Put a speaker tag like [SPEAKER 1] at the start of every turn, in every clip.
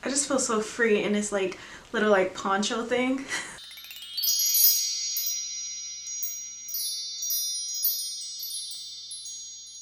[SPEAKER 1] I just feel so free in this like little like poncho thing.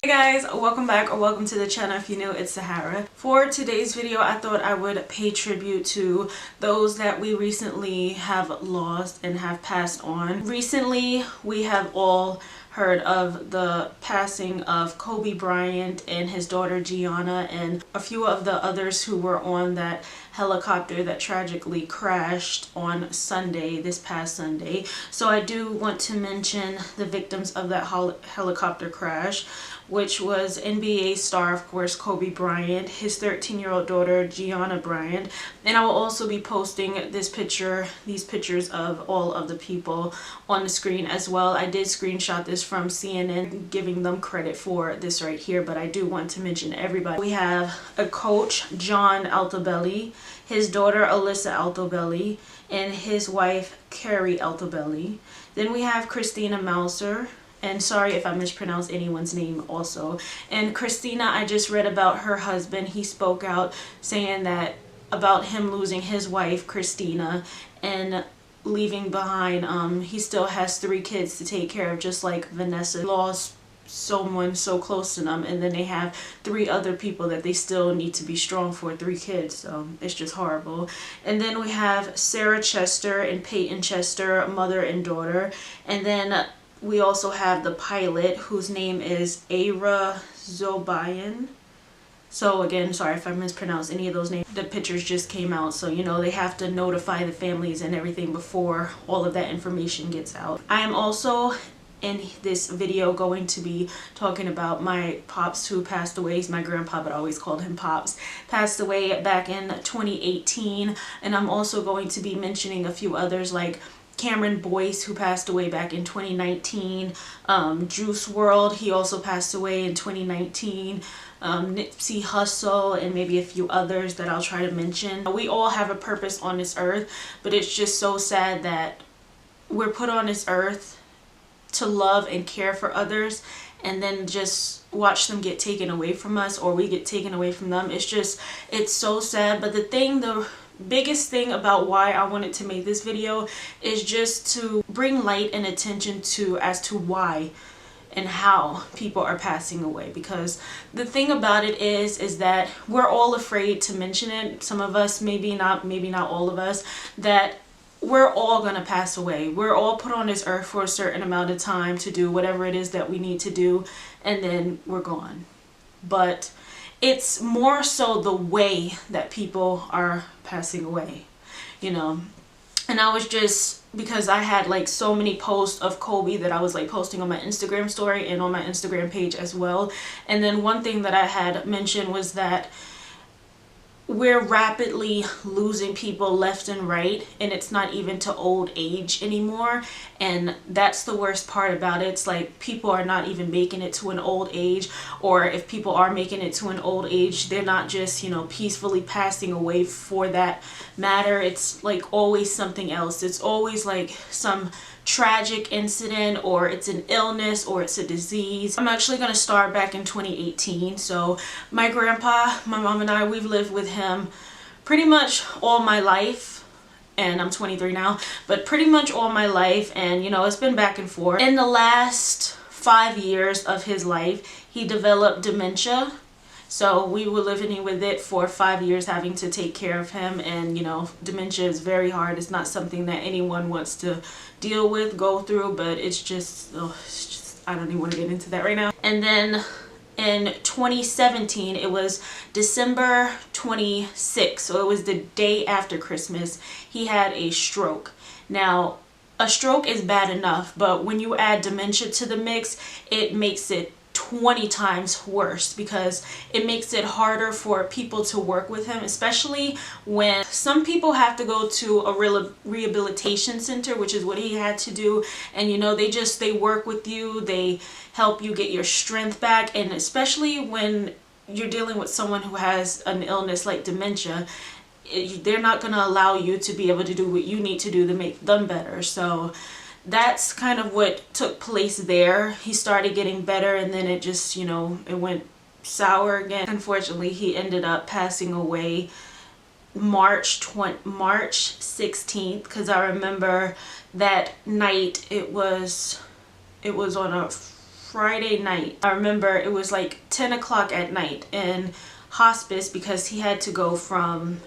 [SPEAKER 1] Hey guys, welcome back or welcome to the channel. If you're new, it's Sahara. For today's video, I thought I would pay tribute to those that we recently have lost and have passed on. Recently, we have all heard of the passing of Kobe Bryant and his daughter Gianna and a few of the others who were on that helicopter that tragically crashed on Sunday, this past Sunday. So I do want to mention the victims of that helicopter crash, which was NBA star, of course, Kobe Bryant, his 13-year-old daughter, Gianna Bryant. And I will also be posting these pictures of all of the people on the screen as well. I did screenshot this from CNN, giving them credit for this right here, but I do want to mention everybody. We have a coach, John Altobelli, his daughter, Alyssa Altobelli, and his wife, Carrie Altobelli. Then we have Christina Mauser. And sorry if I mispronounce anyone's name also. And Christina, I just read about her husband. He spoke out saying that about him losing his wife, Christina, and leaving behind, he still has 3 kids to take care of, just like Vanessa lost someone so close to them, and then they have 3 other people that they still need to be strong for, 3 kids. So it's just horrible. And then we have Sarah Chester and Peyton Chester, mother and daughter. And then we also have the pilot, whose name is Ara Zobayan. So again, sorry if I mispronounced any of those names. The pictures just came out, so you know they have to notify the families and everything before all of that information gets out. I am also in this video going to be talking about my pops who passed away. He's my grandpa, but I always called him Pops. Passed away back in 2018. And I'm also going to be mentioning a few others like Cameron Boyce, who passed away back in 2019. Juice WRLD, he also passed away in 2019. Nipsey Hussle, and maybe a few others that I'll try to mention. We all have a purpose on this earth, but it's just so sad that we're put on this earth to love and care for others, and then just watch them get taken away from us, or we get taken away from them. It's so sad. But the biggest thing about why I wanted to make this video is just to bring light and attention as to why and how people are passing away. Because the thing about it is that we're all afraid to mention it. Some of us, maybe not all of us, that we're all gonna pass away. We're all put on this earth for a certain amount of time to do whatever it is that we need to do, and then we're gone. But it's more so the way that people are passing away, you know. And I was just, because I had like so many posts of Kobe that I was like posting on my Instagram story and on my Instagram page as well. And then one thing that I had mentioned was that we're rapidly losing people left and right, and it's not even to old age anymore. And that's the worst part about it. It's like people are not even making it to an old age, or if people are making it to an old age, they're not just, you know, peacefully passing away for that matter. It's like always something else. It's always like some tragic incident, or it's an illness, or it's a disease. I'm actually going to start back in 2018. So my grandpa, my mom and I, we've lived with him pretty much all my life, and I'm 23 now, but pretty much all my life. And you know, it's been back and forth. In the last 5 years of his life, he developed dementia. So we were living with it for 5 years, having to take care of him. And you know, dementia is very hard. It's not something that anyone wants to deal with, go through, but it's just I don't even want to get into that right now. And then in 2017, it was December 26th, so it was the day after Christmas, he had a stroke. Now, a stroke is bad enough, but when you add dementia to the mix, it makes it 20 times worse, because it makes it harder for people to work with him, especially when some people have to go to a rehabilitation center, which is what he had to do. And you know, they work with you, they help you get your strength back. And especially when you're dealing with someone who has an illness like dementia, they're not going to allow you to be able to do what you need to do to make them better. So that's kind of what took place there. He started getting better, and then it just, you know, it went sour again. Unfortunately, he ended up passing away March 16th, because I remember that night, it was on a Friday night. I remember it was like 10 o'clock at night in hospice, because he had to go from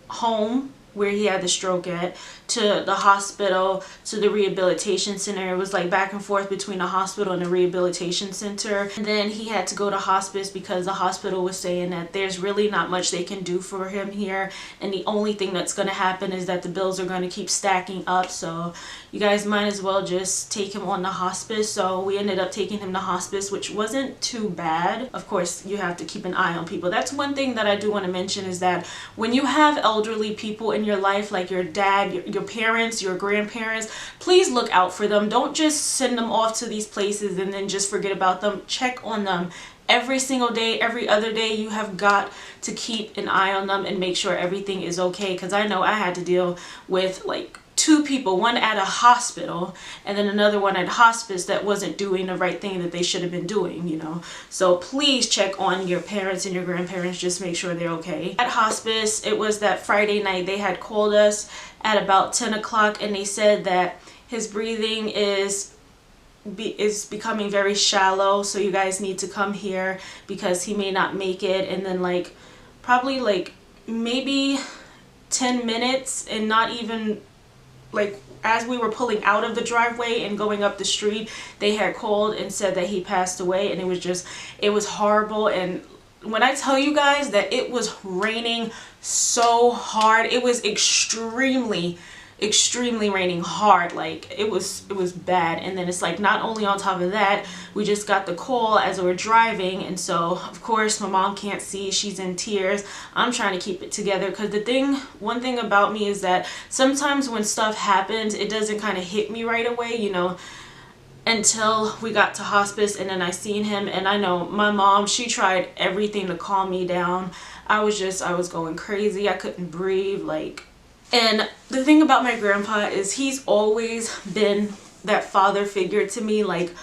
[SPEAKER 1] home where he had the stroke at to the hospital to the rehabilitation center. It was like back and forth between the hospital and the rehabilitation center. And then he had to go to hospice because the hospital was saying that there's really not much they can do for him here, and the only thing that's going to happen is that the bills are going to keep stacking up, so you guys might as well just take him on the hospice. So we ended up taking him to hospice, which wasn't too bad. Of course, you have to keep an eye on people. That's one thing that I do want to mention, is that when you have elderly people in your life, like your dad, your parents, your grandparents, please look out for them. Don't just send them off to these places and then just forget about them. Check on them every single day, every other day. You have got to keep an eye on them and make sure everything is okay, because I know I had to deal with like 2 people, one at a hospital and then another one at hospice, that wasn't doing the right thing that they should have been doing, you know. So please check on your parents and your grandparents, just make sure they're okay. At hospice, it was that Friday night, they had called us at about 10 o'clock and they said that his breathing is becoming very shallow, so you guys need to come here because he may not make it. And then like probably like maybe 10 minutes, and not even like as we were pulling out of the driveway and going up the street, they had called and said that he passed away. And it was horrible. And when I tell you guys that it was raining so hard, it was extremely raining hard, like it was bad. And then it's like, not only on top of that, we just got the call as we were driving, and so of course my mom can't see, she's in tears. I'm trying to keep it together, because one thing about me is that sometimes when stuff happens, it doesn't kind of hit me right away, you know, until we got to hospice. And then I seen him, and I know my mom, she tried everything to calm me down. I was going crazy. I couldn't breathe, like. And the thing about my grandpa is he's always been that father figure to me, like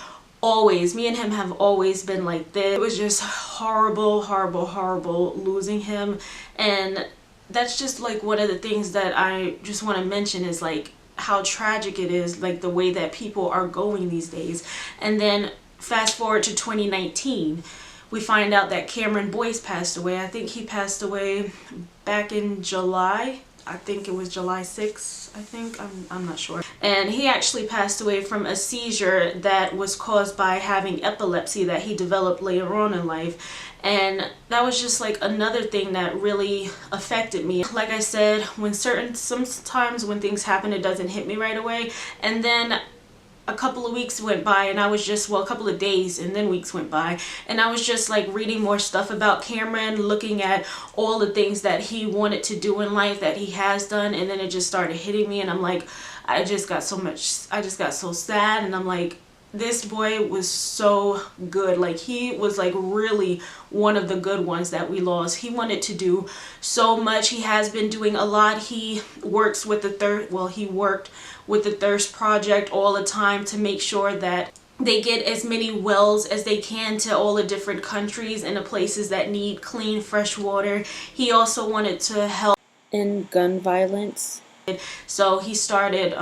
[SPEAKER 1] always. Me and him have always been like this. It was just horrible losing him. And that's just like one of the things that I just want to mention, is like how tragic it is, like the way that people are going these days. And then fast forward to 2019, we find out that Cameron Boyce passed away. I think he passed away back in July. I think it was July 6th, I think. I'm not sure. And he actually passed away from a seizure that was caused by having epilepsy that he developed later on in life. And that was just like another thing that really affected me. Like I said, sometimes when things happen, it doesn't hit me right away. And then a couple of weeks went by, and I was just, well, a couple of days and then weeks went by, and I was just like reading more stuff about Cameron, looking at all the things that he wanted to do in life, that he has done. And then it just started hitting me, and I'm like, I just got so sad. And I'm like, this boy was so good. Like, he was like really one of the good ones that we lost. He wanted to do so much. He has been doing a lot. He works with he worked with the Thirst Project all the time to make sure that they get as many wells as they can to all the different countries and the places that need clean, fresh water. He also wanted to help in gun violence. So he started,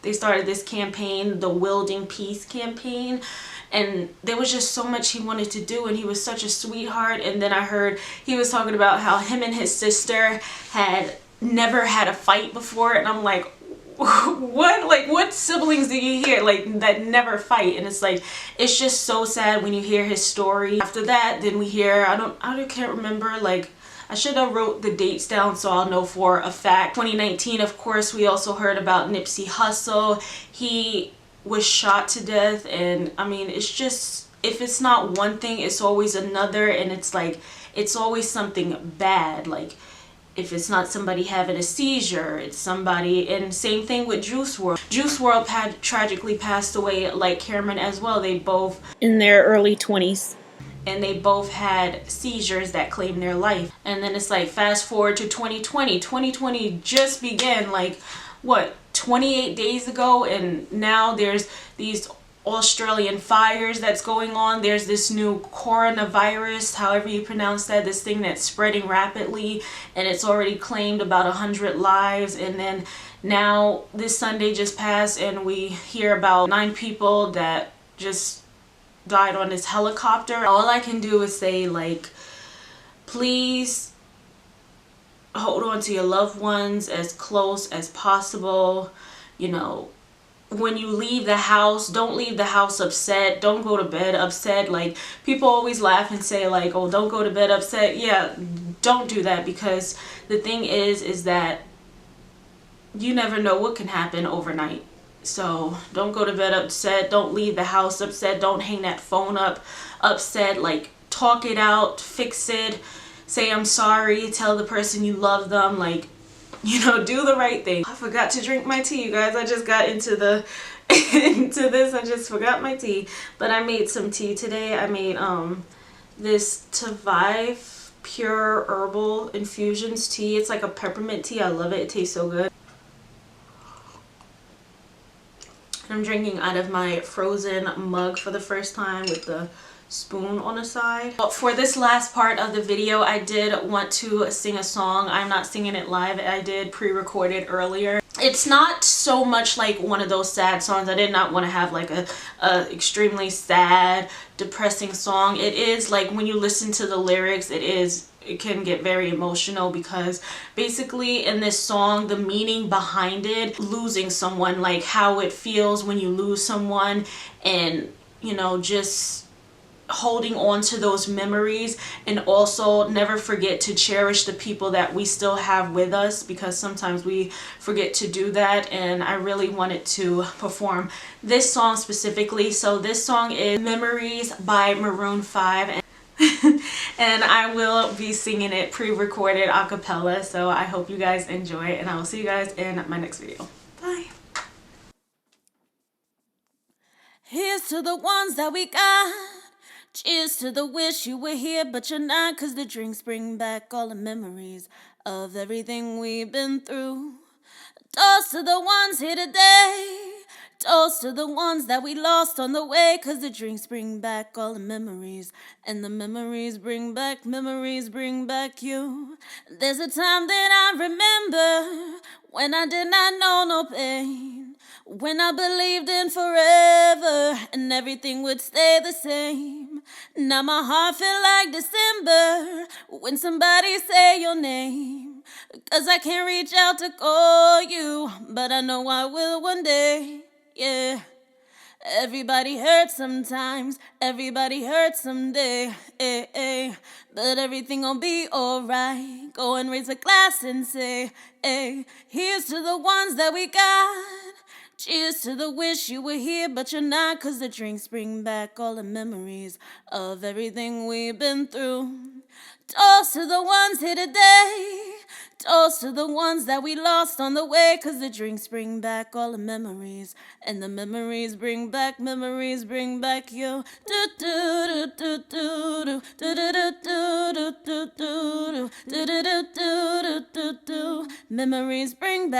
[SPEAKER 1] they started this campaign, the Wielding Peace campaign. And there was just so much he wanted to do, and he was such a sweetheart. And then I heard he was talking about how him and his sister had never had a fight before. And I'm like, what? Like, what siblings do you hear like that never fight? And it's like, it's just so sad when you hear his story. After that, then we hear, I can't remember, like, I should have wrote the dates down so I'll know for a fact. 2019, of course, we also heard about Nipsey Hussle. He was shot to death. And I mean, it's just, if it's not one thing, it's always another. And it's like, it's always something bad. Like, if it's not somebody having a seizure, it's somebody. And same thing with Juice WRLD. Juice WRLD had tragically passed away, like Cameron as well. They both in their early 20s. And they both had seizures that claimed their life. And then it's like, fast forward to 2020. 2020 just began like, what, 28 days ago? And now there's these Australian fires that's going on. There's this new coronavirus, however you pronounce that, this thing that's spreading rapidly, and it's already claimed about 100 lives. And then now this Sunday just passed and we hear about 9 people that just died on this helicopter. All I can do is say, like, please hold on to your loved ones as close as possible. You know, when you leave the house, don't leave the house upset. Don't go to bed upset. Like, people always laugh and say, like, oh, don't go to bed upset. Yeah, don't do that, because the thing is that you never know what can happen overnight. So don't go to bed upset. Don't leave the house upset. Don't hang that phone up upset. Like, talk it out, fix it, say I'm sorry, tell the person you love them. Like, you know, do the right thing. I forgot to drink my tea, you guys. I just got into the into this. I just forgot my tea. But I made some tea today. I made this Tavive pure herbal infusions tea. It's like a peppermint tea. I love it. It tastes so good. I'm drinking out of my frozen mug for the first time with the spoon on the side. But for this last part of the video, I did want to sing a song. I'm not singing it live. I did pre-record it earlier. It's not so much like one of those sad songs. I did not want to have like a extremely sad, depressing song. It is like, when you listen to the lyrics, it can get very emotional, because basically in this song, the meaning behind it, losing someone, like how it feels when you lose someone, and, you know, just holding on to those memories, and also never forget to cherish the people that we still have with us, because sometimes we forget to do that. And I really wanted to perform this song specifically. So this song is Memories by Maroon 5, and I will be singing it pre-recorded a cappella. So I hope you guys enjoy, and I will see you guys in my next video. Bye.
[SPEAKER 2] Here's to the ones that we got. Cheers to the wish you were here, but you're not, 'cause the drinks bring back all the memories of everything we've been through. Toast to the ones here today. Toast to the ones that we lost on the way, 'cause the drinks bring back all the memories, and the memories bring back you. There's a time that I remember when I did not know no pain, when I believed in forever and everything would stay the same. Now my heart feel like December when somebody say your name, 'cause I can't reach out to call you, but I know I will one day, yeah. Everybody hurts sometimes, everybody hurts someday, eh, eh. But everything gon' be alright. Go and raise a glass and say, eh. Here's to the ones that we got. Cheers to the wish you were here, but you're not, 'cause the drinks bring back all the memories of everything we've been through. Toast to the ones here today. Toast to the ones that we lost on the way, 'cause the drinks bring back all the memories, and the memories bring back you. Do do do do do do do do do do do do do do do. Memories bring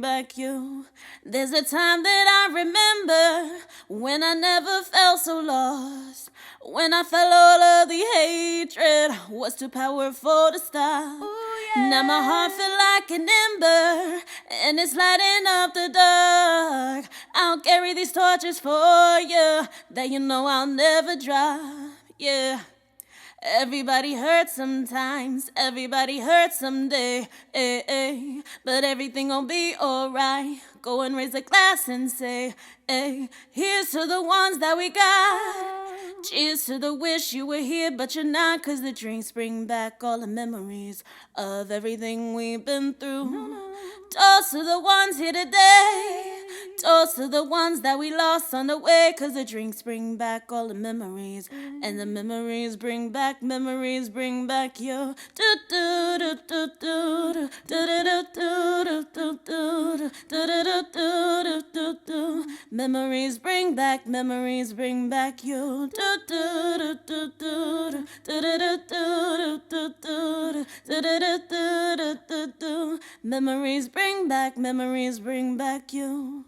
[SPEAKER 2] back you. There's a time that I remember when I never felt so lost, when I felt all of the hatred was too powerful to stop. Ooh, yeah. Now my heart feel like an ember, and it's lighting up the dark. I'll carry these torches for you that you know I'll never drop, yeah. Everybody hurts sometimes, everybody hurts someday, eh, eh. But everything gon' be alright. Go and raise a glass and say, eh. Here's to the ones that we got. Cheers to the wish you were here, but you're not, 'cause the drinks bring back all the memories of everything we've been through. Toast to the ones here today. Toast to the ones that we lost on the way, 'cause the drinks bring back all the memories, and the memories bring back you. Do do do do do do do do do do do do do do. Memories bring back you. Do do do do do do do do do do do do. Memories bring back you.